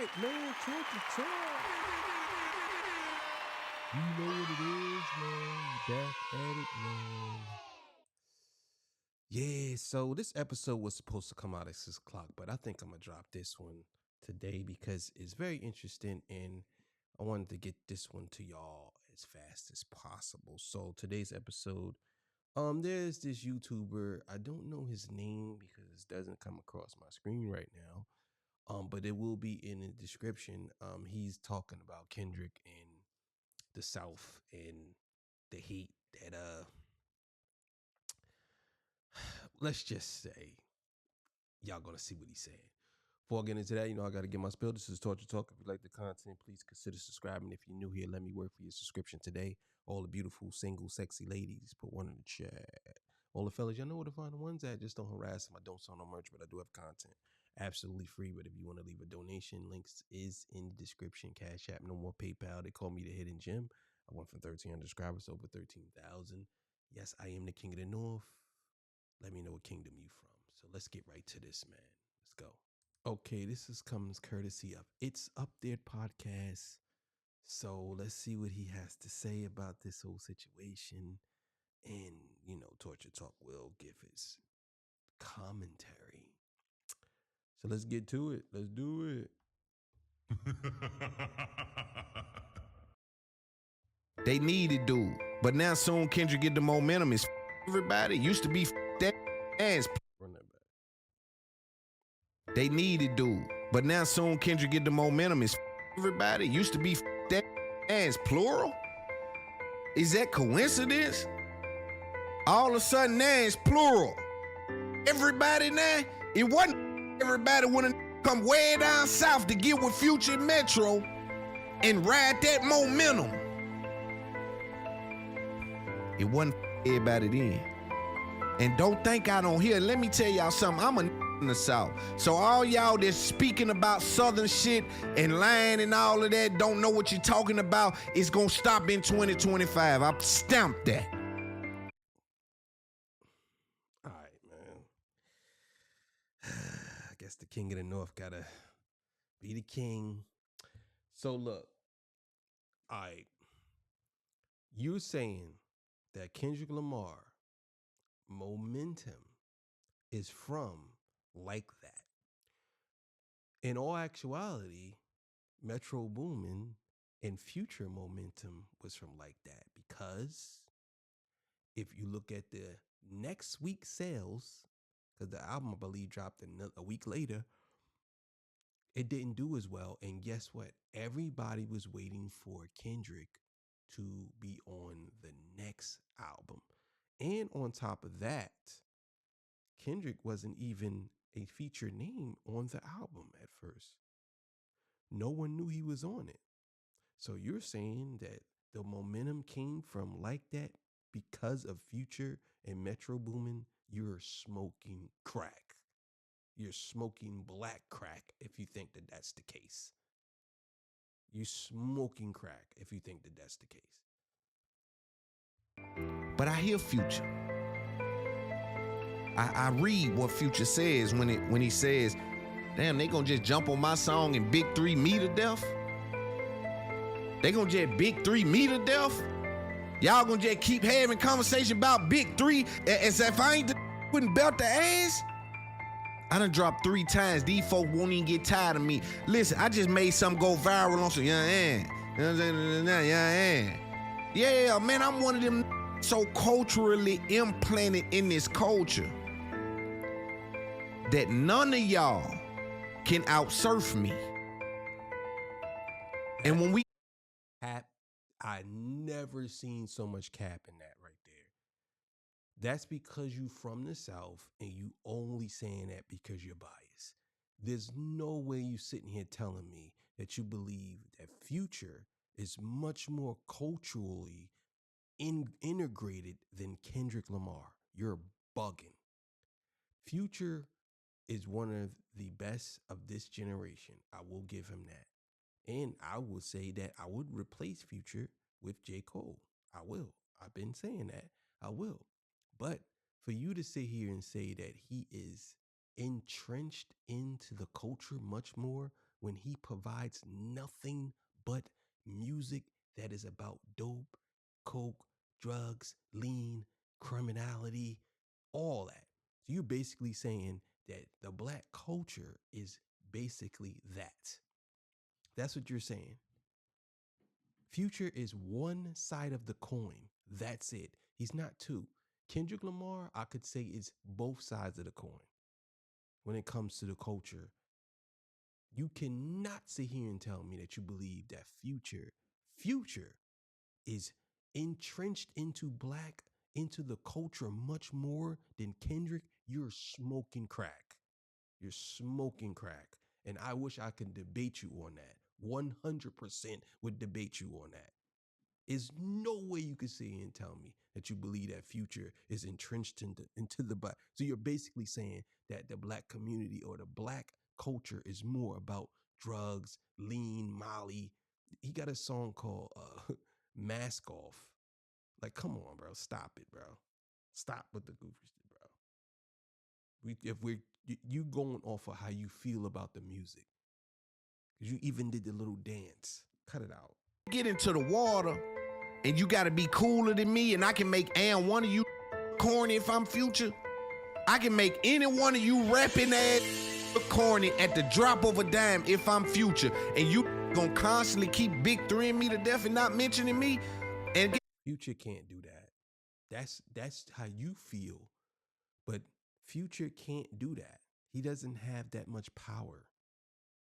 right, man. Talk. You know what it is, man. You back at it, man. Yeah, so this episode was supposed to come out at 6 o'clock, but I think I'm going to drop this one today because it's very interesting and I wanted to get this one to y'all as fast as possible. So today's episode, there's this YouTuber. I don't know his name because it doesn't come across my screen right now. But it will be in the description. He's talking about Kendrick and the South and the hate that let's just say y'all gonna see what he's saying. Before I get into that, I gotta get my spill. This is Torture Talk. If you like the content, please consider subscribing. If you're new here, let me work for your subscription today. All the beautiful, single, sexy ladies, put one in the chat. All the fellas, y'all know where to find the ones at. Just don't harass them. I don't sell no merch, but I do have content. Absolutely free. But if you want to leave a donation, links is in the description. Cash App, no more PayPal. They call me the Hidden Gem. I went from 1,300 subscribers to over 13,000. Yes, I am the King of the North. Let me know what kingdom you from. So let's get right to this, man. Let's go. Okay, comes courtesy of It's Up There podcast. So let's see what he has to say about this whole situation. And, Torture Talk will give his commentary. So let's get to it. Let's do it. They needed dude, but now soon Kendrick get the momentum. Is everybody used to be that ass. Run that back. They needed dude, but now soon Kendrick get the momentum. Is everybody used to be that ass. Plural? Is that coincidence? All of a sudden now it's plural. Everybody now, it wasn't everybody wanna come way down south to get with Future Metro and ride that momentum. It wasn't everybody then. And don't think I don't hear. Let me tell y'all something. I'm a in the South. So all y'all that's speaking about Southern shit and lying and all of that, don't know what you're talking about, it's gonna stop in 2025. I stamped that. All right, man. I guess the King of the North gotta be the king. So look, all right. You're saying that Kendrick Lamar momentum is from like that. In all actuality, Metro Boomin and Future momentum was from like that because if you look at the next week's sales, because the album I believe dropped a week later, it didn't do as well. And guess what? Everybody was waiting for Kendrick to be on the next album. And on top of that, Kendrick wasn't even a featured name on the album at first. No one knew he was on it. So you're saying that the momentum came from like that because of Future and Metro Boomin? You're smoking crack. You're smoking black crack if you think that that's the case. You're smoking crack if you think that that's the case. But I hear Future. I read what Future says when he says, damn, they gonna just jump on my song and Big 3 me to death? They gonna just Big 3 me to death? Y'all gonna just keep having conversation about Big 3 as if I ain't wouldn't belt the ass? I done dropped 3 times. These folk won't even get tired of me. Listen, I just made something go viral on some yeah, man, I'm one of them so culturally implanted in this culture that none of y'all can outsurf me. And when we cap, I never seen so much cap in that right there. That's because you from the South and you only saying that because you're biased. There's no way you sitting here telling me that you believe that Future is much more culturally integrated than Kendrick Lamar. You're bugging. Future is one of the best of this generation. I will give him that. And I will say that I would replace Future with J. Cole. I will. I've been saying that. I will. But for you to sit here and say that he is entrenched into the culture much more when he provides nothing but music that is about dope, coke, drugs, lean, criminality, all that. So you're basically saying that the black culture is basically that. That's what you're saying. Future is one side of the coin. That's it. He's not two. Kendrick Lamar, I could say, is both sides of the coin when it comes to the culture. You cannot sit here and tell me that you believe that Future is entrenched into the culture much more than Kendrick. You're smoking crack. You're smoking crack. And I wish I could debate you on that. 100% would debate you on that. Is no way you could sit here and tell me that you believe that Future is entrenched into the black. So you're basically saying that the black community or the black culture is more about drugs, lean, Molly. He got a song called Mask Off. Like, come on, bro. Stop it, bro. Stop with the goofy shit, bro. You going off of how you feel about the music. Because you even did the little dance. Cut it out. Get into the water, and you gotta be cooler than me, and I can make one of you corny if I'm Future. I can make any one of you rapping ass corny at the drop of a dime if I'm Future. And you gonna constantly keep Big 3 me to death and not mentioning me. And Future can't do that. That's how you feel. But Future can't do that. He doesn't have that much power.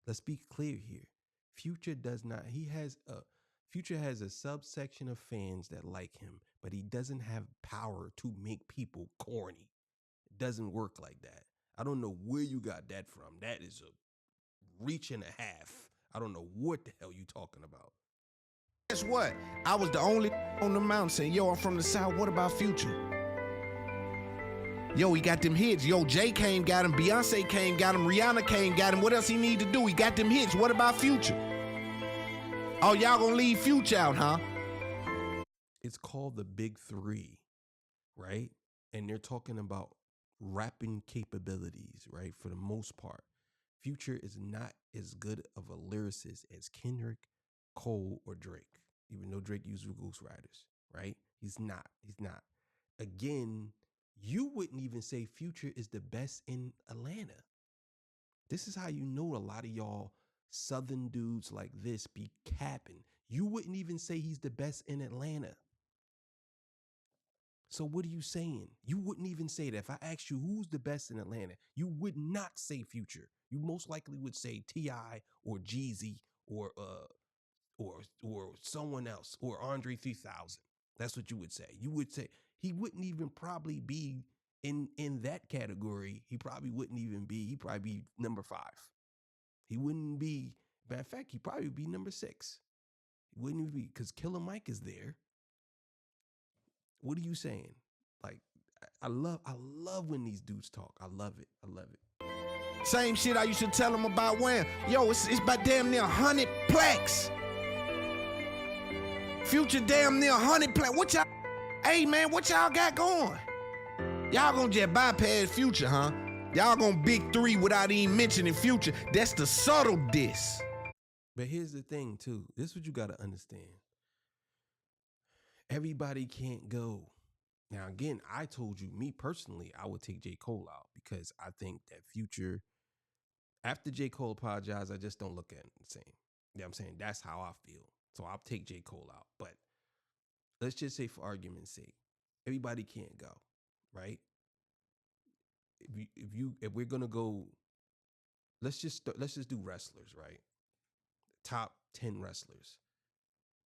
Let's be clear here. Future does not. Future has a subsection of fans that like him, but he doesn't have power to make people corny. It doesn't work like that. I don't know where you got that from. That is a reach and a half. I don't know what the hell you talking about. guess what? I was the only on the mountain saying, yo, I'm from the South. What about Future? Yo, he got them hits. Yo, Jay came, got him. Beyonce came, got him. Rihanna came, got him. What else he need to do? He got them hits. What about Future? Oh, y'all gonna leave Future out, huh? It's called the Big Three, right? And they're talking about rapping capabilities, right? For the most part, Future is not as good of a lyricist as Kendrick, Cole, or Drake, even though Drake used ghostwriters, right? He's not. Again, you wouldn't even say Future is the best in Atlanta. This is how you know a lot of y'all Southern dudes like this be capping. You wouldn't even say he's the best in Atlanta. So what are you saying? You wouldn't even say that. If I asked you who's the best in Atlanta, you would not say Future. You most likely would say T.I. or Jeezy or someone else or Andre 3000. That's what you would say. You would say he wouldn't even probably be in that category. He probably wouldn't even be. He'd probably be number 5. He wouldn't be. Matter of fact, he'd probably be number 6. He wouldn't even be because Killer Mike is there. What are you saying? Like, I love when these dudes talk. I love it. Same shit I used to tell him about when. Yo, it's about damn near 100 plaques. Future damn near 100 plaques. What y'all, hey man, what y'all got going? Y'all gonna just bypass Future, huh? Y'all gonna Big 3 without even mentioning Future. That's the subtle diss. But here's the thing, too. This is what you got to understand. Everybody can't go. Now, again, I told you, me personally, I would take J. Cole out because I think that Future, after J. Cole apologized, I just don't look at him the same. You know what I'm saying? That's how I feel. So I'll take J. Cole out. But let's just say for argument's sake, everybody can't go, right? If we're gonna go, let's just do wrestlers, right? Top 10 wrestlers.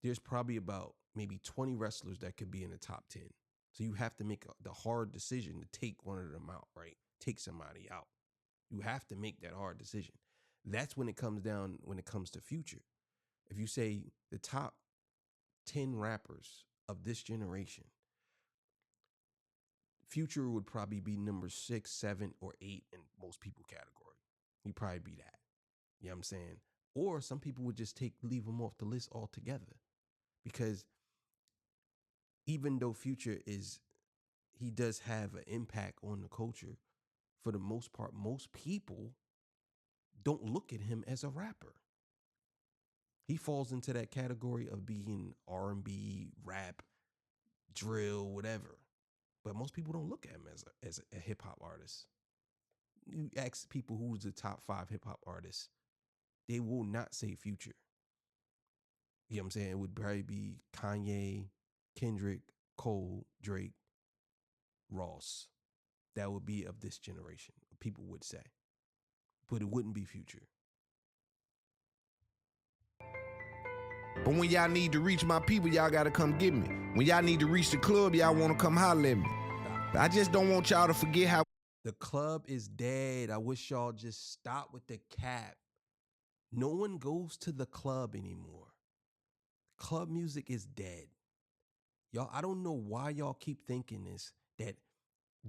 There's probably about maybe 20 wrestlers that could be in the top 10. So you have to make the hard decision to take one of them out, right? Take somebody out. You have to make that hard decision. That's when it comes to Future. If you say the top 10 rappers of this generation, Future would probably be number 6, 7, or 8 in most people category. He'd probably be that. You know what I'm saying? Or some people would just leave him off the list altogether. Because even though Future he does have an impact on the culture, for the most part, most people don't look at him as a rapper. He falls into that category of being R&B, rap, drill, whatever. But most people don't look at him as a hip hop artist. You ask people who's the top 5 hip hop artists, they will not say Future. You know what I'm saying? It would probably be Kanye, Kendrick, Cole, Drake, Ross. That would be of this generation, people would say. But it wouldn't be Future. But when y'all need to reach my people, y'all gotta come get me. When y'all need to reach the club, y'all wanna come holler at me. But I just don't want y'all to forget how the club is dead. I wish y'all just stop with the cap. No one goes to the club anymore. Club music is dead. Y'all, I don't know why y'all keep thinking this, that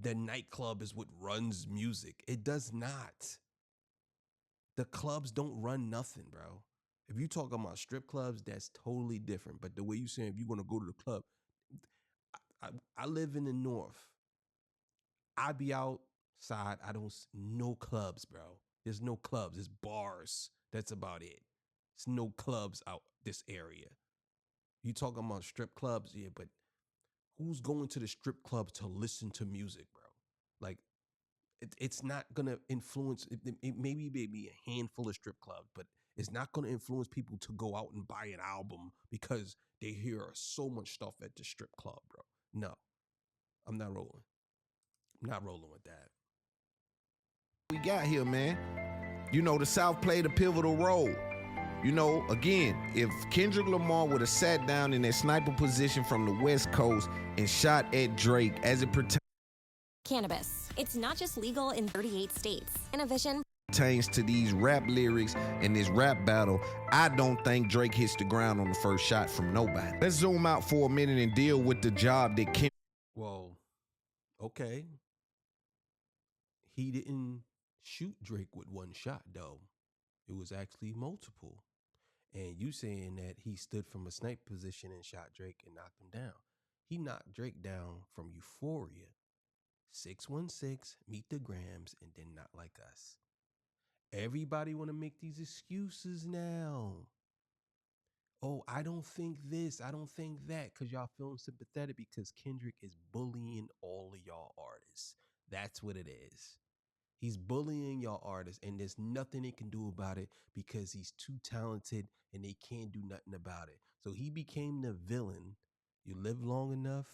the nightclub is what runs music. It does not. The clubs don't run nothing, bro. If you talk about strip clubs, that's totally different. But the way you saying, if you want to go to the club, I live in the north. I be outside. I don't no clubs, bro. There's no clubs. There's bars. That's about it. There's no clubs out this area. You talking about strip clubs, yeah, but who's going to the strip club to listen to music, bro? Like, it's not gonna influence. It maybe a handful of strip clubs, but it's not gonna influence people to go out and buy an album because they hear so much stuff at the strip club, bro. No, I'm not rolling. I'm not rolling with that. we got here, man. You know, the South played a pivotal role. You know, again, if Kendrick Lamar would have sat down in that sniper position from the West Coast and shot at Drake as it Cannabis. It's not just legal in 38 states. In a vision pertains to these rap lyrics and this rap battle, I don't think Drake hits the ground on the first shot from nobody. Let's zoom out for a minute and deal with the job that Kendrick. Well, okay. He didn't shoot Drake with one shot, though. It was actually multiple. And you saying that he stood from a snipe position and shot Drake and knocked him down. He knocked Drake down from Euphoria. 616, Meet the Grams, and then Not Like Us. Everybody want to make these excuses now. Oh, I don't think this, I don't think that, because y'all feeling sympathetic because Kendrick is bullying all of y'all artists. That's what it is. He's bullying y'all artists, and there's nothing they can do about it because he's too talented and they can't do nothing about it. So he became the villain. You live long enough,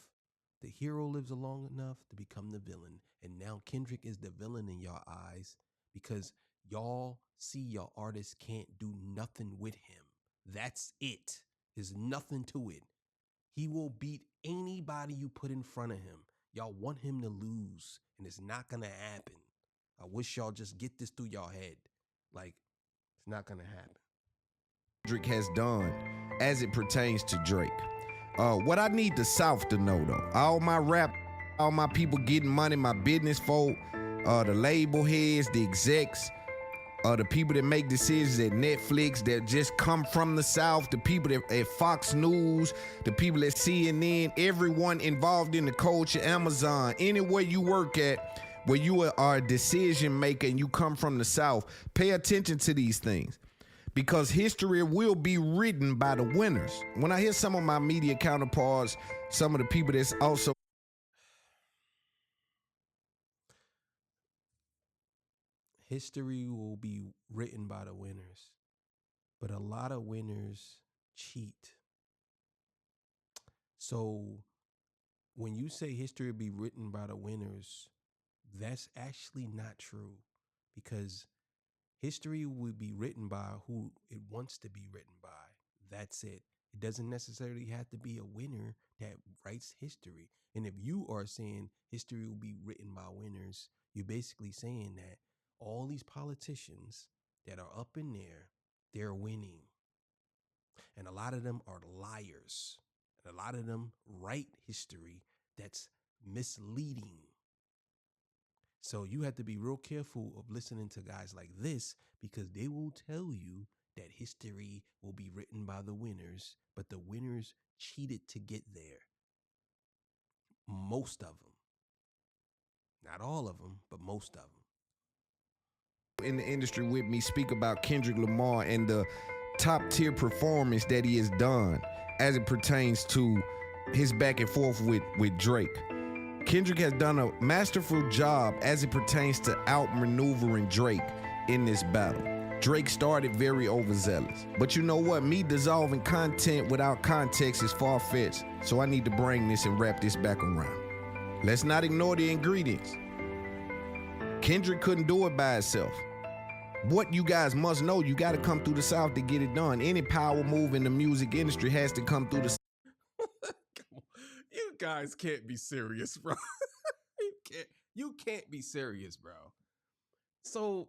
the hero lives long enough to become the villain. And now Kendrick is the villain in y'all eyes because y'all see your artist can't do nothing with him. That's it. There's nothing to it. He will beat anybody you put in front of him. Y'all want him to lose, and it's not going to happen. I wish y'all just get this through y'all head. Like, it's not going to happen. Kendrick has done as it pertains to Drake. What I need the South to know, though, all my rap, all my people getting money, my business folk, the label heads, the execs, the people that make decisions at Netflix that just come from the South, the people that at Fox News, the people at CNN, everyone involved in the culture, Amazon, anywhere you work at, where you are a decision maker and you come from the South, pay attention to these things. Because history will be written by the winners. When I hear some of my media counterparts, some of the people that's also history will be written by the winners, but a lot of winners cheat. So when you say history will be written by the winners, that's actually not true because history will be written by who it wants to be written by. That's it. It doesn't necessarily have to be a winner that writes history. And if you are saying history will be written by winners, you're basically saying that all these politicians that are up in there, they're winning. And a lot of them are liars. And a lot of them write history that's misleading. So you have to be real careful of listening to guys like this because they will tell you that history will be written by the winners, but the winners cheated to get there. Most of them. Not all of them, but most of them. in the industry with me speak about Kendrick Lamar and the top tier performance that he has done as it pertains to his back and forth with Drake. Kendrick has done a masterful job as it pertains to outmaneuvering Drake in this battle. Drake started very overzealous. But you know what? Me dissolving content without context is far-fetched. So I need to bring this and wrap this back around. Let's not ignore the ingredients. Kendrick couldn't do it by itself. What you guys must know, you got to come through the South to get it done. Any power move in the music industry has to come through the South. You guys can't be serious, bro. You can't be serious, bro. So,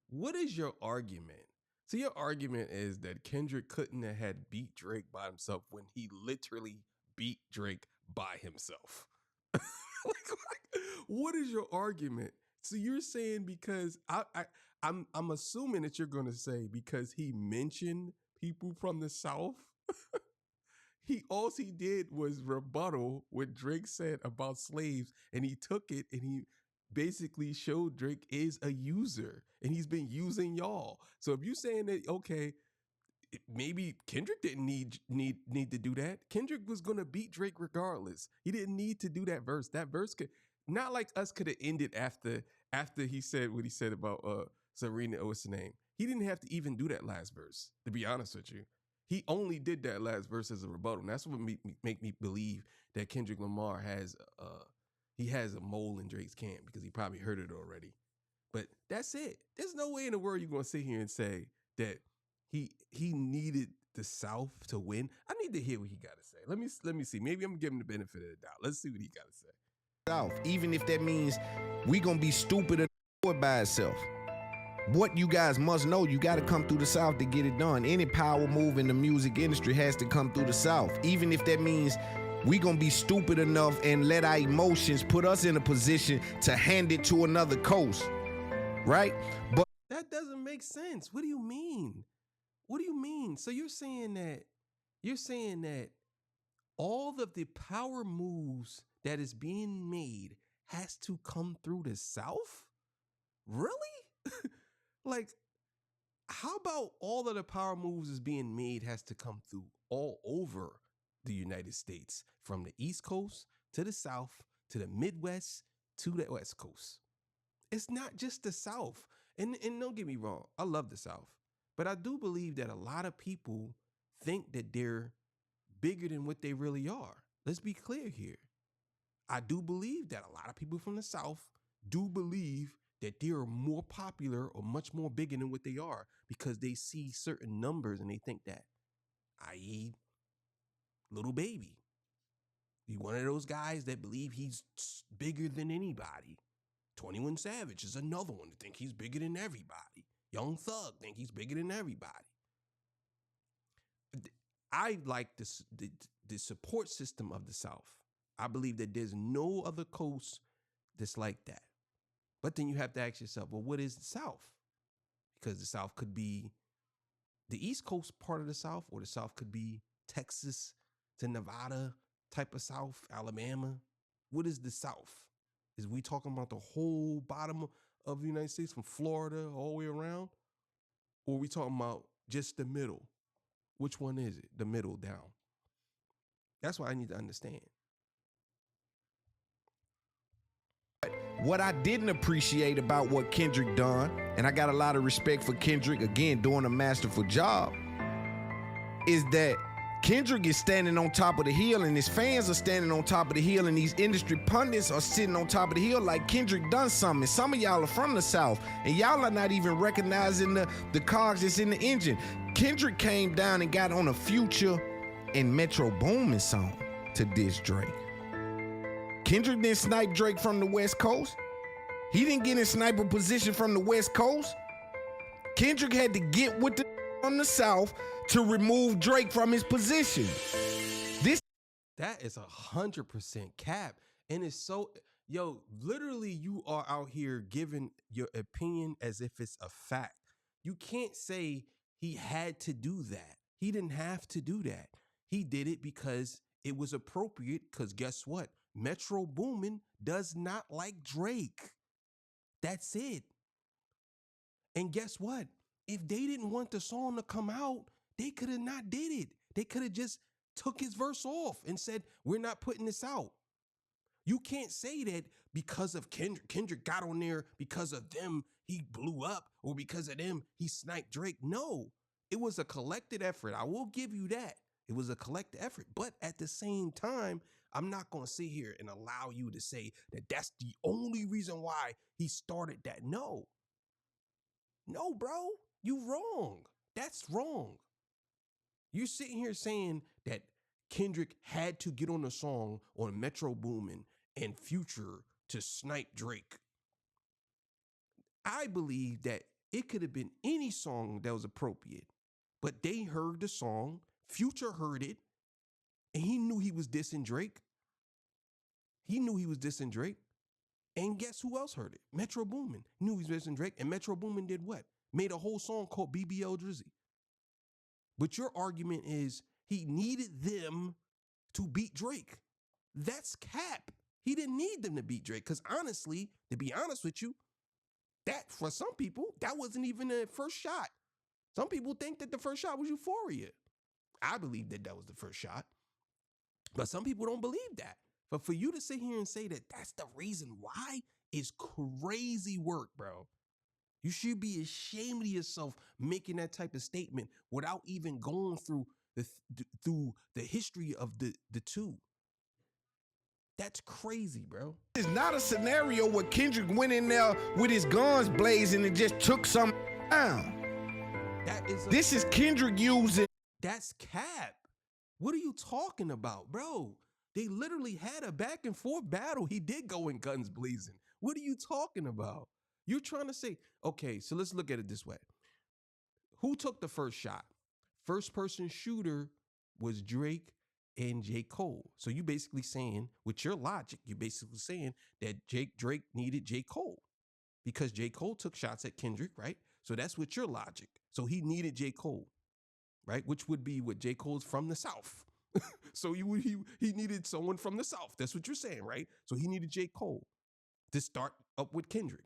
what is your argument? So your argument is that Kendrick couldn't have had beat Drake by himself when he literally beat Drake by himself. What is your argument? So you're saying because I'm assuming that you're going to say because he mentioned people from the South. All he did was rebuttal what Drake said about slaves, and he took it and he basically showed Drake is a user and he's been using y'all. So if you're saying that, okay, maybe Kendrick didn't need to do that. Kendrick was gonna beat Drake regardless. He didn't need to do that verse. That verse could not like us could have ended after he said what he said about Serena. What's the name? He didn't have to even do that last verse. To be honest with you. He only did that last verse as a rebuttal. And that's what make me believe that Kendrick Lamar has a mole in Drake's camp because he probably heard it already. But that's it. There's no way in the world you're gonna sit here and say that he needed the South to win. I need to hear what he got to say. Let me see. Maybe I'm giving him the benefit of the doubt. Let's see what he got to say. South, even if that means we gonna be stupid and do it by itself. What you guys must know, you got to come through the South to get it done. Any power move in the music industry has to come through the South, even if that means we gonna be stupid enough and let our emotions put us in a position to hand it to another coast, right? But that doesn't make sense. What do you mean? What do you mean? So you're saying that all of the power moves that is being made has to come through the South? Really? Like, how about all of the power moves is being made has to come through all over the United States, from the East Coast to the South to the Midwest to the West Coast? It's not just the South. And don't get me wrong, I love the South, but I do believe that a lot of people think that they're bigger than what they really are. Let's be clear here. I do believe that a lot of people from the South do believe that they are more popular or much more bigger than what they are because they see certain numbers and they think that, i.e., Lil Baby. He's one of those guys that believe he's bigger than anybody. 21 Savage is another one to think he's bigger than everybody. Young Thug think he's bigger than everybody. I like the support system of the South. I believe that there's no other coast that's like that. But then you have to ask yourself, well, what is the South? Because the South could be the East Coast part of the South, or the South could be Texas to Nevada type of South, Alabama. What is the South? Is we talking about the whole bottom of the United States from Florida all the way around? Or are we talking about just the middle? Which one is it? The middle down. That's what I need to understand. what I didn't appreciate about what Kendrick done, and I got a lot of respect for Kendrick, again, doing a masterful job, is that Kendrick is standing on top of the hill and his fans are standing on top of the hill and these industry pundits are sitting on top of the hill like Kendrick done something. Some of y'all are from the South and y'all are not even recognizing the cogs that's in the engine. Kendrick came down and got on a Future and Metro Boomin song to diss Drake. Kendrick didn't snipe Drake from the West Coast. He didn't get in sniper position from the West Coast. Kendrick had to get with the from the South to remove Drake from his position. That is 100% cap. And it's so, yo, literally you are out here giving your opinion as if it's a fact. You can't say he had to do that. He didn't have to do that. He did it because it was appropriate, because guess what? Metro Boomin does not like Drake. That's it. And guess what? If they didn't want the song to come out, they could have not did it. They could have just took his verse off and said, we're not putting this out. You can't say that because of Kendrick got on there, because of them, he blew up, or because of them, he sniped Drake. No, it was a collected effort. I will give you that. It was a collective effort. But at the same time, I'm not going to sit here and allow you to say that that's the only reason why he started that. No, bro, you wrong. That's wrong. You sitting here saying that Kendrick had to get on the song on Metro Boomin and Future to snipe Drake. I believe that it could have been any song that was appropriate, but they heard the song, Future heard it, and he knew he was dissing Drake. And guess who else heard it? Metro Boomin knew he was dissing Drake, and Metro Boomin did what? Made a whole song called BBL Drizzy. But your argument is he needed them to beat Drake. That's cap. He didn't need them to beat Drake, because honestly, to be honest with you, that for some people, that wasn't even the first shot. Some people think that the first shot was Euphoria. I believe that that was the first shot. But some people don't believe that. But for you to sit here and say that that's the reason why is crazy work, bro. You should be ashamed of yourself making that type of statement without even going through the history of the two. That's crazy, bro. It's not a scenario where Kendrick went in there with his guns blazing and just took some down. This is Kendrick using. That's cap. What are you talking about, bro? They literally had a back and forth battle. He did go in guns blazing. What are you talking about? You're trying to say, okay, so let's look at it this way. Who took the first shot? First person shooter was Drake and J. Cole. So you basically saying, with your logic, you're basically saying that Drake needed J. Cole because J. Cole took shots at Kendrick, right? So that's with your logic. So he needed J. Cole, right? Which would be what J. Cole's from the South. So he needed someone from the South. That's what you're saying, right? So he needed J. Cole to start up with Kendrick.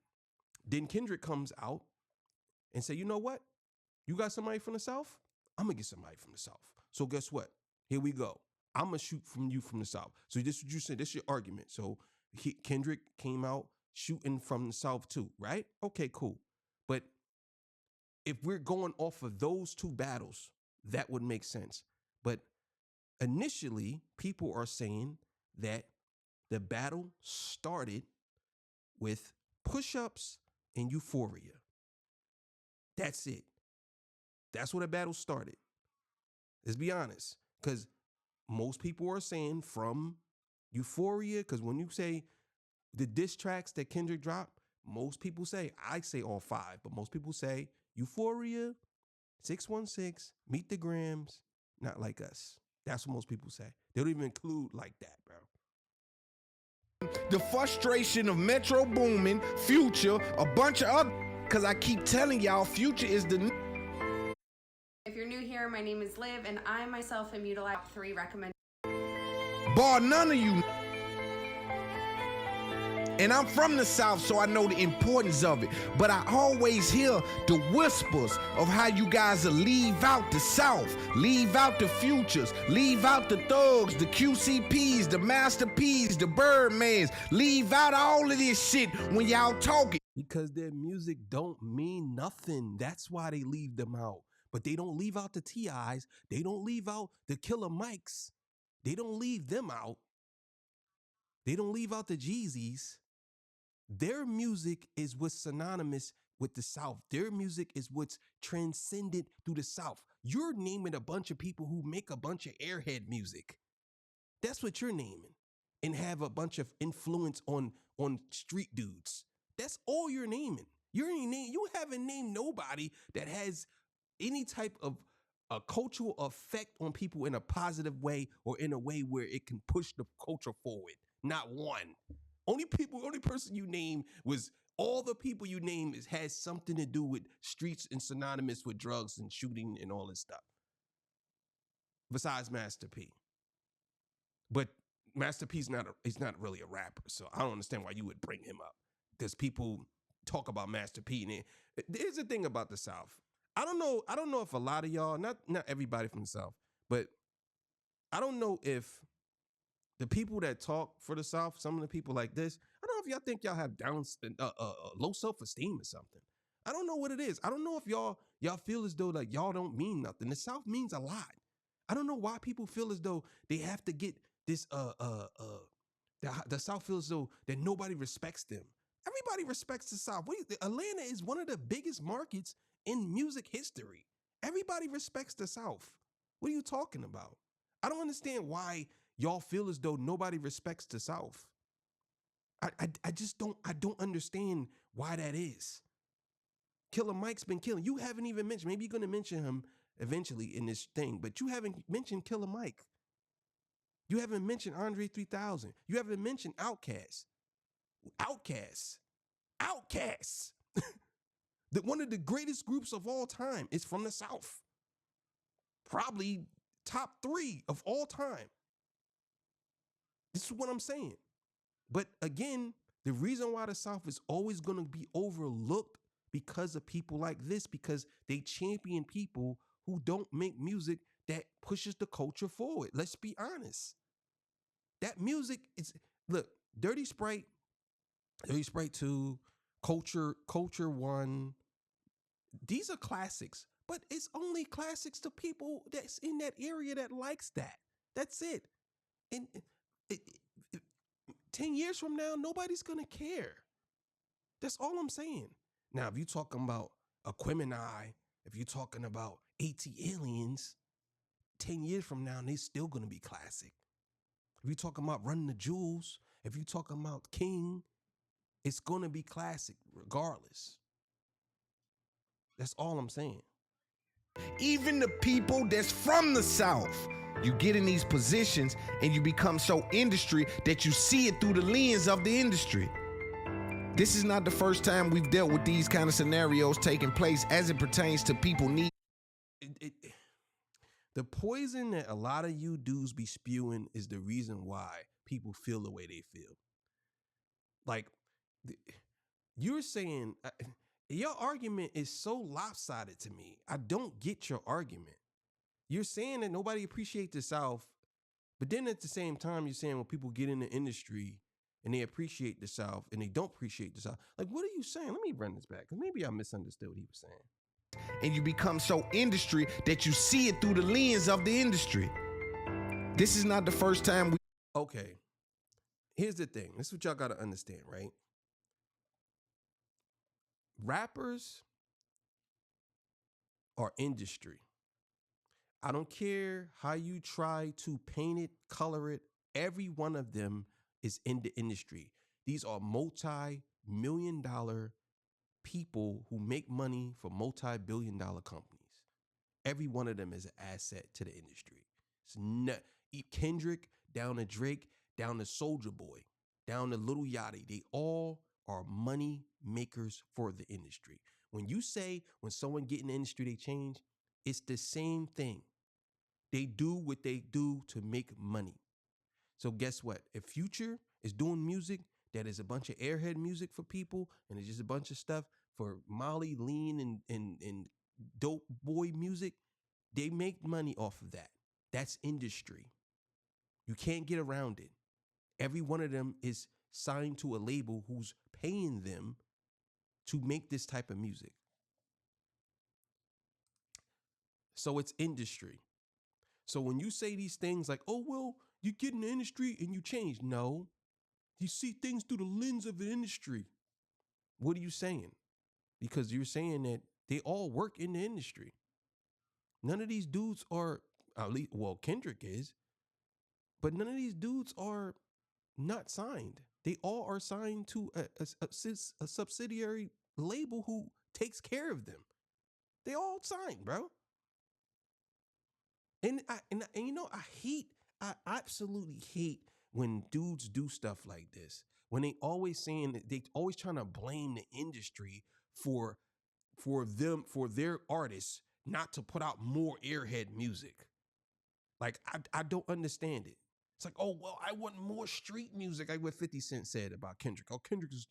Then Kendrick comes out and say, you know what? You got somebody from the South? I'm going to get somebody from the South. So guess what? Here we go. I'm going to shoot from you from the South. So this is what you said. This is your argument. So Kendrick came out shooting from the South too, right? Okay, cool. But if we're going off of those two battles, that would make sense. But initially, people are saying that the battle started with push-ups and Euphoria. That's it. That's where the battle started. Let's be honest, because most people are saying from Euphoria, because when you say the diss tracks that Kendrick dropped, most people say, I say all five, but most people say Euphoria, 616, Meet the Grams, Not Like Us. That's what most people say. They don't even include like that, bro. The frustration of Metro Boomin, Future, a bunch of other, because I keep telling y'all, Future is the. If you're new here, my name is Liv, and I myself am utilizing 3 recommend. Bar none of you. And I'm from the South, so I know the importance of it. But I always hear the whispers of how you guys will leave out the South, leave out the Futures, leave out the Thugs, the QCPs, the Master P's, the Birdmans, leave out all of this shit when y'all talking. Because their music don't mean nothing. That's why they leave them out. But they don't leave out the T.I.s. They don't leave out the Killer Mikes. They don't leave them out. They don't leave out the Jeezys. Their music is what's synonymous with the South. Their music is what's transcended through the South. You're naming a bunch of people who make a bunch of airhead music. That's what you're naming. And have a bunch of influence on street dudes. That's all you're naming. You haven't named nobody that has any type of a cultural effect on people in a positive way or in a way where it can push the culture forward. Not one. Only person you name was all the people you name has something to do with streets and synonymous with drugs and shooting and all this stuff. Besides Master P. But Master P's not really a rapper, so I don't understand why you would bring him up. Because people talk about Master P. And here's the thing about the South. I don't know. I don't know if a lot of y'all, not everybody from the South, but I don't know if the people that talk for the South, some of the people like this, I don't know if y'all think y'all have low self-esteem or something. I don't know what it is. I don't know if y'all feel as though like y'all don't mean nothing. The South means a lot. I don't know why people feel as though they have to get this the South feels as though that nobody respects them. Everybody respects the South. Atlanta is one of the biggest markets in music history. Everybody respects the South. What are you talking about? I don't understand why y'all feel as though nobody respects the South. I just don't understand why that is. Killer Mike's been killing. You haven't even mentioned, maybe you're going to mention him eventually in this thing, but you haven't mentioned Killer Mike. You haven't mentioned Andre 3000. You haven't mentioned Outkast. Outkast. One of the greatest groups of all time is from the South. Probably top 3 of all time. This is what I'm saying. But again, the reason why the South is always going to be overlooked because of people like this, because they champion people who don't make music that pushes the culture forward. Let's be honest. That music is, look, Dirty Sprite 2, Culture 1, these are classics, but it's only classics to people that's in that area that likes that. That's it. And 10 years from now, nobody's going to care. That's all I'm saying. Now, if you're talking about Aquemini, if you're talking about AT Aliens, 10 years from now, they're still going to be classic. If you're talking about Run the Jewels, if you're talking about King, it's going to be classic regardless. That's all I'm saying. Even the people that's from the South, you get in these positions and you become so industry that you see it through the lens of the industry. This is not the first time we've dealt with these kind of scenarios taking place as it pertains to people need. The poison that a lot of you dudes be spewing is the reason why people feel the way they feel. Like, you're saying, your argument is so lopsided to me. I don't get your argument. You're saying that nobody appreciates the South, but then at the same time, you're saying when people get in the industry and they appreciate the South and they don't appreciate the South. Like, what are you saying? Let me run this back, because maybe I misunderstood what he was saying. And you become so industry that you see it through the lens of the industry. This is not the first time we... Okay, here's the thing. This is what y'all got to understand, right? Rappers are industry. I don't care how you try to paint it, color it. Every one of them is in the industry. These are multi-million-dollar people who make money for multi-billion-dollar companies. Every one of them is an asset to the industry. It's not Kendrick, down to Drake, down to Soulja Boy, down to Lil Yachty. They all are money makers for the industry. When you say when someone get in the industry, they change, it's the same thing. They do what they do to make money. So guess what? If Future is doing music that is a bunch of airhead music for people, and it's just a bunch of stuff for Molly, Lean, and dope boy music, they make money off of that. That's industry. You can't get around it. Every one of them is signed to a label who's paying them to make this type of music. So it's industry. So when you say these things like, oh, well, you get in the industry and you change. No, you see things through the lens of the industry. What are you saying? Because you're saying that they all work in the industry. None of these dudes are, at least, well, Kendrick is, but none of these dudes are not signed. They all are signed to a subsidiary label who takes care of them. They all signed, bro. And you know, I absolutely hate when dudes do stuff like this. When they always saying that they always trying to blame the industry for their artists not to put out more airhead music. Like, I don't understand it. It's like, oh, well, I want more street music, like what 50 Cent said about Kendrick. Oh, Kendrick is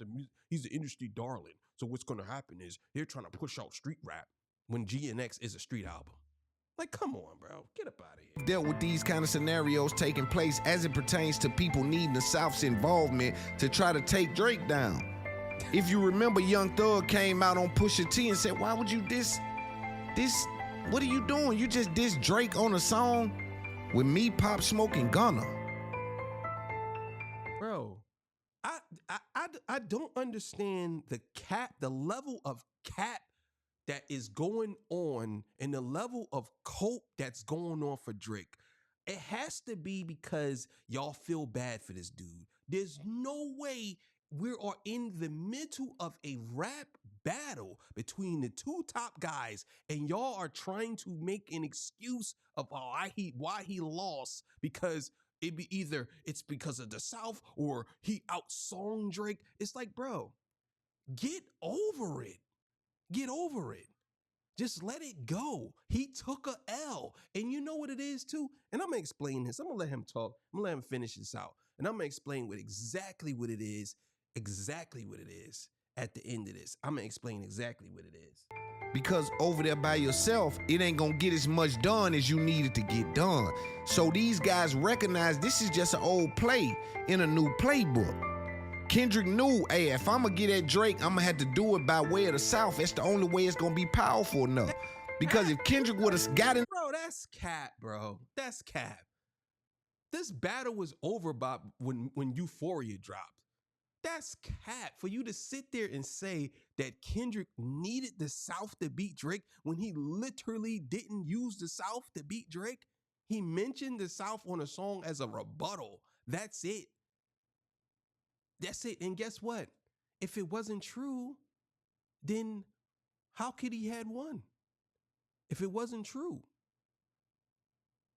he's the industry darling. So what's going to happen is they're trying to push out street rap. when GNX is a street album. Like, come on, bro. Get up out of here. Dealt with these kind of scenarios taking place as it pertains to people needing the South's involvement to try to take Drake down. If you remember, Young Thug came out on Pusha T and said, why would you diss, what are you doing? You just diss Drake on a song with me, Pop Smoke, and Gunna. Bro, I don't understand the level of cap that is going on and the level of cope that's going on for Drake. It has to be because y'all feel bad for this dude. There's no way we are in the middle of a rap battle between the two top guys and y'all are trying to make an excuse of why he lost because it's because of the South or he outsung Drake. It's like, bro, get over it. Get over it. Just let it go. He took a L. And you know what it is too? And I'm going to explain this. I'm going to let him talk. I'm going to let him finish this out. And I'm going to explain exactly what it is at the end of this. I'm going to explain exactly what it is. Because over there by yourself, it ain't gonna get as much done as you needed to get done. So these guys recognize this is just an old play in a new playbook. Kendrick knew, hey, if I'm gonna get at Drake, I'm gonna have to do it by way of the South. That's the only way it's gonna be powerful enough. Because if Kendrick would have gotten... Bro, that's cap, bro. That's cap. This battle was over by when Euphoria dropped. That's cap. For you to sit there and say that Kendrick needed the South to beat Drake when he literally didn't use the South to beat Drake. He mentioned the South on a song as a rebuttal. That's it. That's it. And guess what? If it wasn't true, then how could he had won? If it wasn't true.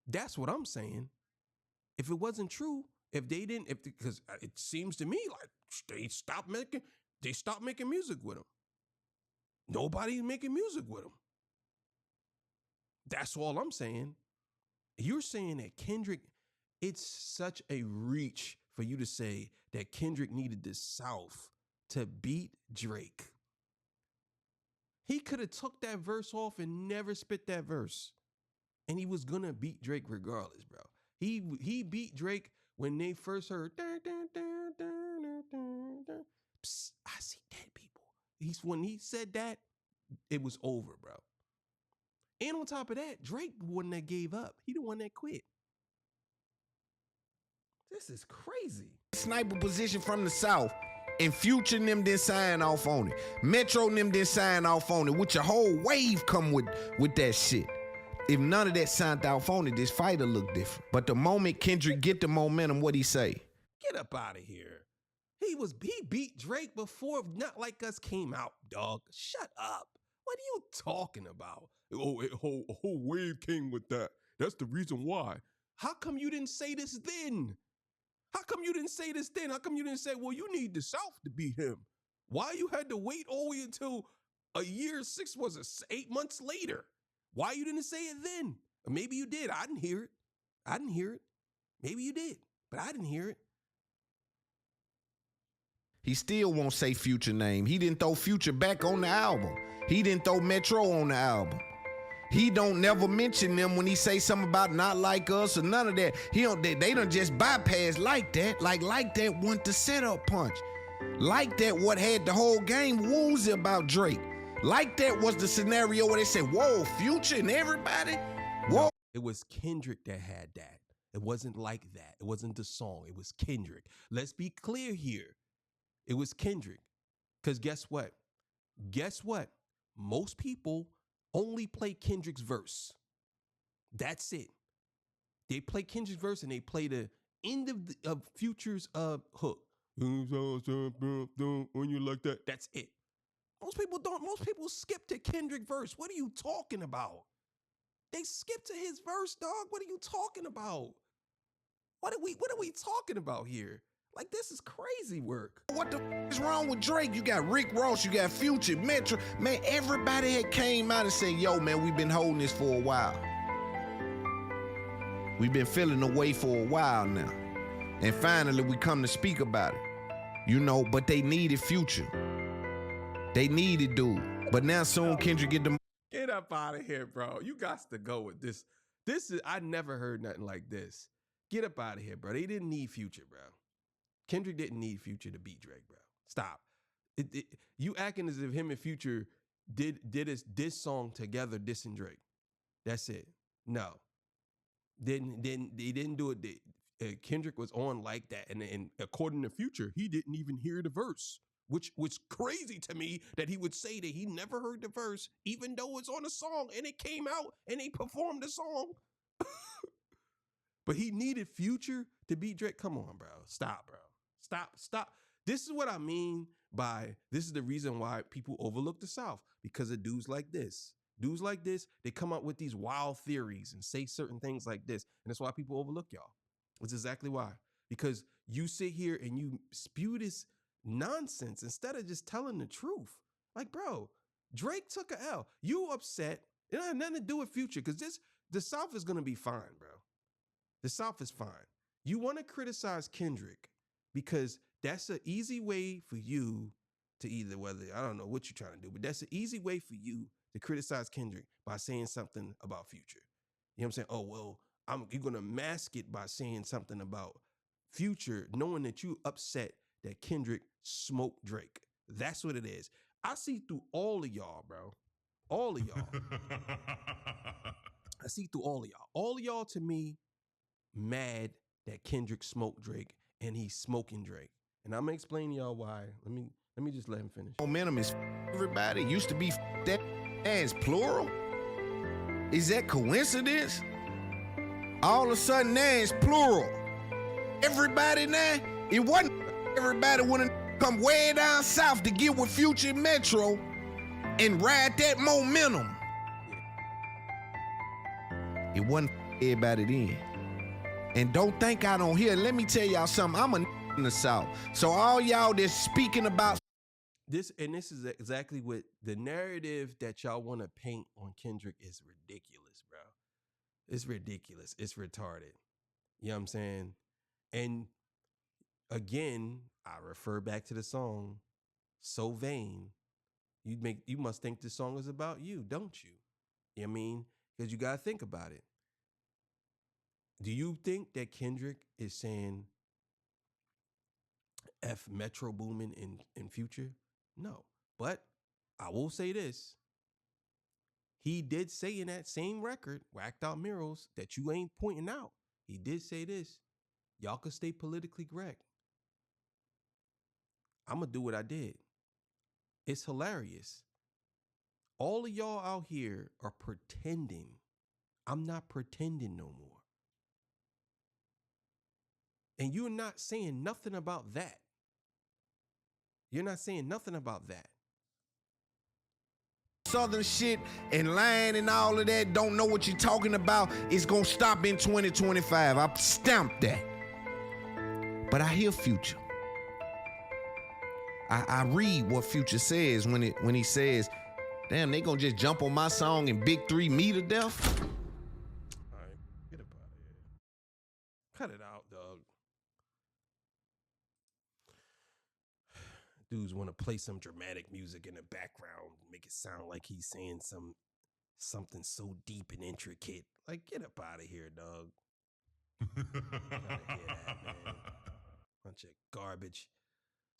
That's what I'm saying. If it wasn't true, because it seems to me like they stopped making music with him. Nobody's making music with him. That's all I'm saying. You're saying that Kendrick, it's such a reach for you to say that Kendrick needed the South to beat Drake. He could have took that verse off and never spit that verse. And he was gonna beat Drake regardless, bro. He beat Drake when they first heard Psst, I see dead people. When he said that, it was over, bro. And on top of that, Drake the one that gave up. He the one that quit. This is crazy. Sniper position from the South, and Future and them didn't sign off on it. Metro and them didn't sign off on it, which a whole wave come with that shit. If none of that signed off on it, this fight'll look different. But the moment Kendrick get the momentum, what'd he say? Get up out of here. He beat Drake before Not Like Us came out, dog. Shut up. What are you talking about? Oh, a whole wave came with that. That's the reason why. How come you didn't say this then? How come you didn't say this then? How come you didn't say, well, you need the South to beat him? Why you had to wait all the way until a year, 8 months later? Why you didn't say it then? Or maybe you did. I didn't hear it. Maybe you did, but I didn't hear it. He still won't say Future name. He didn't throw Future back on the album. He didn't throw Metro on the album. He don't never mention them when he say something about Not Like Us or none of that. They don't just bypass like that. Like that want the setup punch. Like that what had the whole game woozy about Drake. Like that was the scenario where they said, whoa, Future and everybody? Whoa. No, it was Kendrick that had that. It wasn't like that. It wasn't the song. It was Kendrick. Let's be clear here. It was Kendrick. Because guess what? Most people only play Kendrick's verse. That's it. They play Kendrick's verse and they play the end of Future's hook. When you like that, that's it. Most people don't. Most people skip to Kendrick verse. What are you talking about? They skip to his verse, dog. What are you talking about? What are we talking about here? Like, this is crazy work. What the is wrong with Drake? You got Rick Ross, you got Future, Metro. Man, everybody had came out and said, yo, man, we've been holding this for a while. We've been feeling the way for a while now. And finally, we come to speak about it. You know, but they needed Future. They needed dude. But now soon Kendrick get the... Get out. up out of here, bro. You got to go with this. I never heard nothing like this. Get up out of here, bro. They didn't need Future, bro. Kendrick didn't need Future to beat Drake, bro. Stop. You acting as if him and Future did this song together, dissing Drake. That's it. No. They didn't do it. Kendrick was on like that. And according to Future, he didn't even hear the verse, which was crazy to me that he would say that he never heard the verse, even though it's on a song and it came out and they performed the song. But he needed Future to beat Drake. Come on, bro. Stop, bro. Stop. This is what I mean by this is the reason why people overlook the South, because of dudes like this. Dudes like this, they come up with these wild theories and say certain things like this. And that's why people overlook y'all. That's exactly why. Because you sit here and you spew this nonsense instead of just telling the truth. Like, bro, Drake took a L. You upset. It had nothing to do with Future, because the South is going to be fine, bro. The South is fine. You want to criticize Kendrick because that's an easy way for you to I don't know what you're trying to do, but that's an easy way for you to criticize Kendrick by saying something about Future. You know what I'm saying? Oh, well, you're going to mask it by saying something about Future, knowing that you upset that Kendrick smoked Drake. That's what it is. I see through all of y'all, bro. All of y'all. I see through all of y'all. All of y'all, to me, mad that Kendrick smoked Drake and he's smoking Drake. And I'm gonna explain to y'all why. Let me just let him finish. Momentum is everybody. It used to be that as plural. Is that coincidence? All of a sudden now it's plural. Everybody now, it wasn't everybody when it come way down south to get with Future Metro and ride that momentum. It wasn't everybody then. And don't think I don't hear. Let me tell y'all something. I'm a in the South. So all y'all that's speaking about this, and this is exactly what the narrative that y'all want to paint on Kendrick is ridiculous, bro. It's ridiculous. It's retarded. You know what I'm saying? And again, I refer back to the song, So Vain. You must think this song is about you, don't you? You know what I mean? Because you got to think about it. Do you think that Kendrick is saying F Metro Boomin in Future? No. But I will say this. He did say in that same record, Whacked Out Murals, that you ain't pointing out. He did say this. Y'all could stay politically correct. I'm going to do what I did. It's hilarious. All of y'all out here are pretending. I'm not pretending no more. And you're not saying nothing about that. You're not saying nothing about that. Southern shit and lying and all of that, don't know what you're talking about, it's gonna stop in 2025. I stamped that. But I hear Future. I read what Future says when he says, damn, they gonna just jump on my song and Big 3 me to death. All right, get up out of here. Cut it out, dog. Dudes want to play some dramatic music in the background, make it sound like he's saying something so deep and intricate. Like, get up out of here, dog. Gotta hear that, man. Bunch of garbage.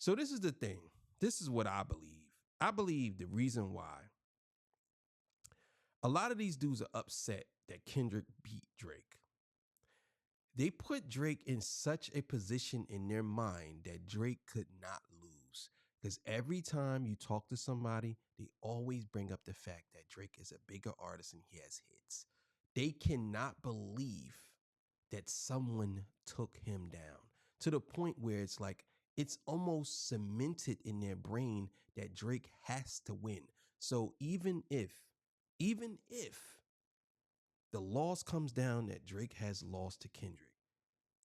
So this is the thing. This is what I believe. I believe the reason why a lot of these dudes are upset that Kendrick beat Drake. They put Drake in such a position in their mind that Drake could not lose. Because every time you talk to somebody, they always bring up the fact that Drake is a bigger artist and he has hits. They cannot believe that someone took him down to the point where it's like, it's almost cemented in their brain that Drake has to win. So even if the loss comes down that Drake has lost to Kendrick,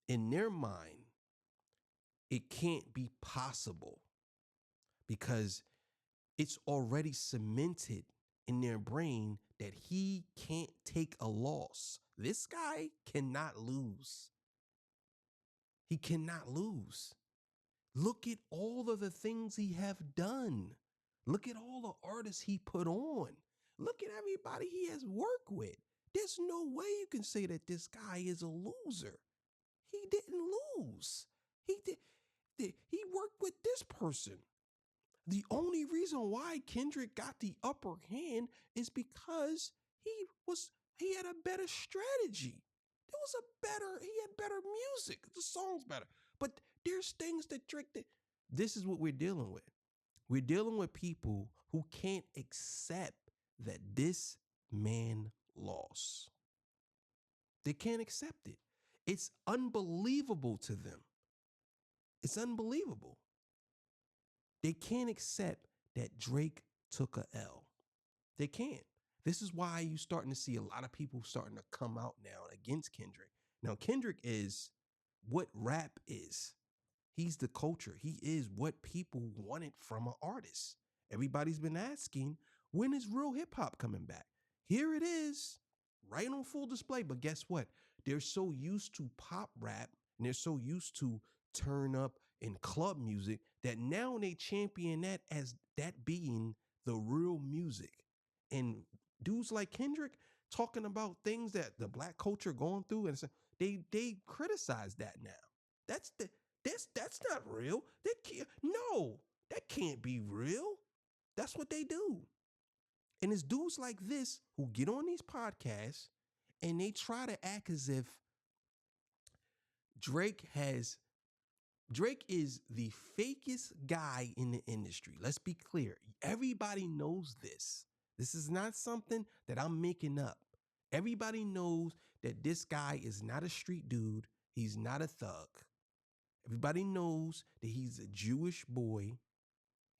in their mind, it can't be possible because it's already cemented in their brain that he can't take a loss. This guy cannot lose. He cannot lose. Look at all of the things he have done. Look at all the artists he put on. Look at everybody he has worked with. There's no way you can say that this guy is a loser. He didn't lose. He worked with this person. The only reason why Kendrick got the upper hand is because he had a better strategy. He had better music. The song's better. But there's things that Drake did. This is what we're dealing with. We're dealing with people who can't accept that this man lost. They can't accept it. It's unbelievable to them. It's unbelievable. They can't accept that Drake took a L. They can't. This is why you're starting to see a lot of people starting to come out now against Kendrick. Now, Kendrick is what rap is. He's the culture. He is what people wanted from an artist. Everybody's been asking, when is real hip hop coming back? Here it is, right on full display. But guess what? They're so used to pop rap and they're so used to turn up in club music that now they champion that as that being the real music. And dudes like Kendrick talking about things that the black culture going through, and they criticize that now. That's not real. That can't be real. That's what they do. And it's dudes like this who get on these podcasts and they try to act as if Drake is the fakest guy in the industry. Let's be clear. Everybody knows this. This is not something that I'm making up. Everybody knows that this guy is not a street dude. He's not a thug. Everybody knows that he's a Jewish boy.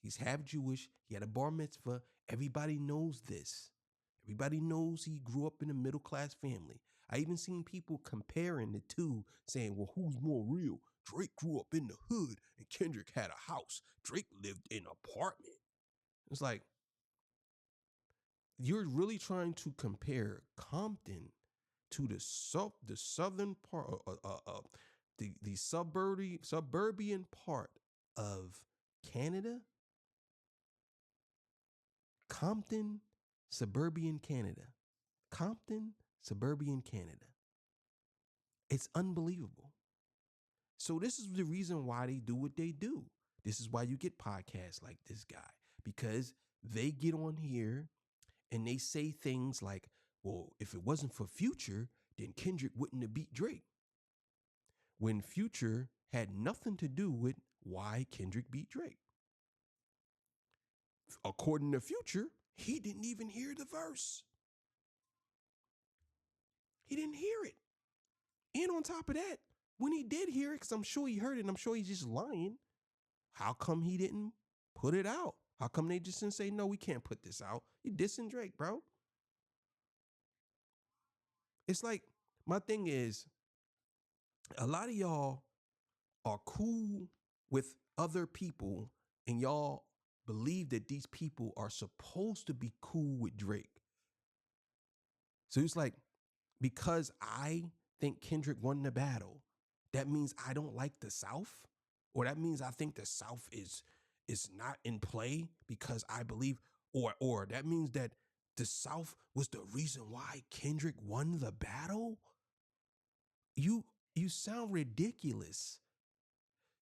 He's half Jewish. He had a bar mitzvah. Everybody knows this. Everybody knows he grew up in a middle-class family. I even seen people comparing the two, saying, well, who's more real? Drake grew up in the hood and Kendrick had a house. Drake lived in an apartment. It's like, you're really trying to compare Compton to the southern part, the suburban part of Canada. Compton, suburban Canada. Compton, suburban Canada. It's unbelievable. So this is the reason why they do what they do. This is why you get podcasts like this guy, because they get on here and they say things like, well, if it wasn't for Future, then Kendrick wouldn't have beat Drake. When Future had nothing to do with why Kendrick beat Drake. According to Future, he didn't even hear the verse. He didn't hear it. And on top of that, when he did hear it, because I'm sure he heard it and I'm sure he's just lying, how come he didn't put it out? How come they just didn't say, no, we can't put this out? You dissing Drake, bro. It's like, my thing is, a lot of y'all are cool with other people and y'all believe that these people are supposed to be cool with Drake. So it's like, because I think Kendrick won the battle, that means I don't like the South? Or that means I think the South is not in play because I believe, or that means that the South was the reason why Kendrick won the battle? You sound ridiculous.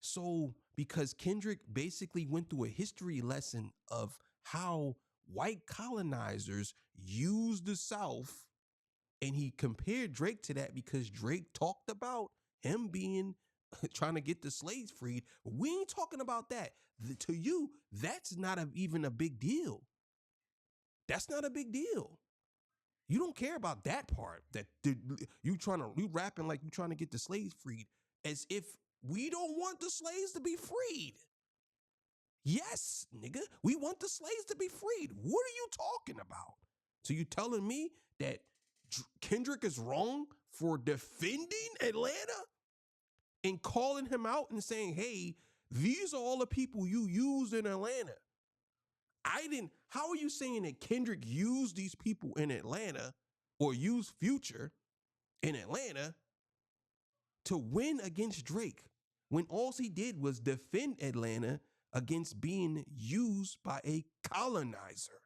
So because Kendrick basically went through a history lesson of how white colonizers used the South, and he compared Drake to that because Drake talked about him being trying to get the slaves freed. We ain't talking about that. To you, that's not even a big deal. That's not a big deal. You don't care about that part. That you rapping like you trying to get the slaves freed, as if we don't want the slaves to be freed. Yes, nigga, we want the slaves to be freed. What are you talking about? So you telling me that Kendrick is wrong for defending Atlanta and calling him out and saying, hey, these are all the people you used in Atlanta. How are you saying that Kendrick used these people in Atlanta or used Future in Atlanta to win against Drake when all he did was defend Atlanta against being used by a colonizer?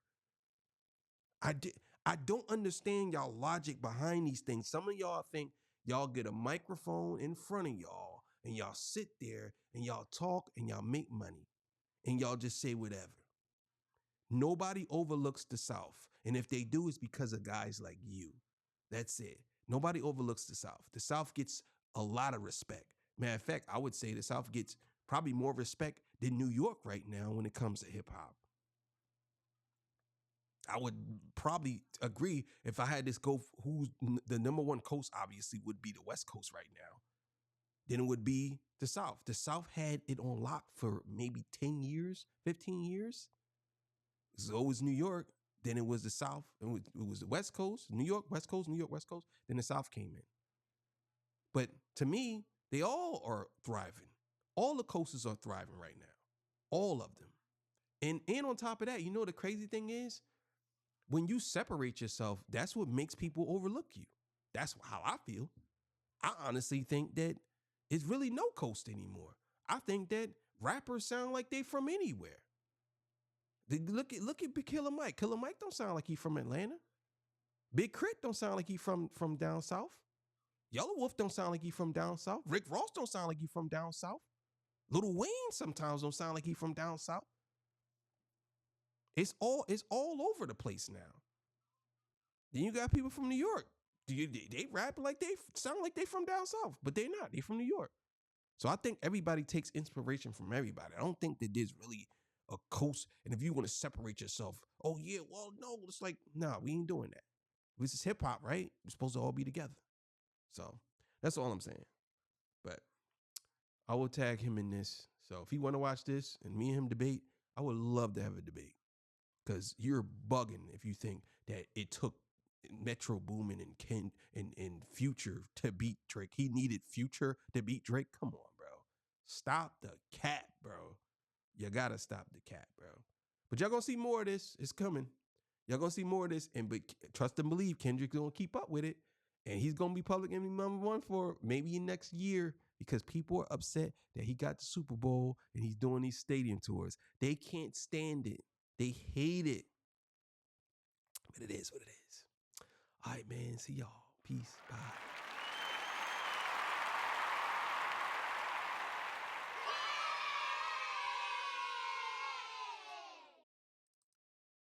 I don't understand y'all logic behind these things. Some of y'all think y'all get a microphone in front of y'all and y'all sit there and y'all talk and y'all make money and y'all just say whatever. Nobody overlooks the South. And if they do, it's because of guys like you. That's it. Nobody overlooks the South. The South gets a lot of respect. Matter of fact, I would say the South gets probably more respect than New York right now when it comes to hip hop. I would probably agree if I had this go, who's the number one coast obviously would be the West Coast right now. Then it would be the South. The South had it on lock for maybe 10 years, 15 years. So it was New York. Then it was the South. It was the West Coast, New York, West Coast, New York, West Coast. Then the South came in. But to me, they all are thriving. All the coasts are thriving right now. All of them. And on top of that, you know the crazy thing is? When you separate yourself, that's what makes people overlook you. That's how I feel. I honestly think that it's really no coast anymore. I think that rappers sound like they from anywhere. Look at Killer Mike. Killer Mike don't sound like he from Atlanta. Big Crit don't sound like he from down south. Yellow Wolf don't sound like he from down south. Rick Ross don't sound like he from down south. Lil Wayne sometimes don't sound like he from down south. It's all over the place now. Then you got people from New York. They rap like they sound like they from down south, but they're not. They from New York. So I think everybody takes inspiration from everybody. I don't think that there's really a coast. And if you want to separate yourself, oh yeah, well, no, it's like, nah, we ain't doing that. This is hip hop, right? We're supposed to all be together. So that's all I'm saying. But I will tag him in this. So if he want to watch this and me and him debate, I would love to have a debate. Because you're bugging if you think that it took Metro Boomin and Future to beat Drake. He needed Future to beat Drake. Come on, bro. Stop the cap, bro. You gotta stop the cap, bro. But y'all gonna see more of this. It's coming. Y'all gonna see more of this. But trust and believe Kendrick's gonna keep up with it. And he's gonna be public enemy number one for maybe next year because people are upset that he got the Super Bowl and he's doing these stadium tours. They can't stand it. They hate it. But it is what it is. All right, man. See y'all. Peace. Bye.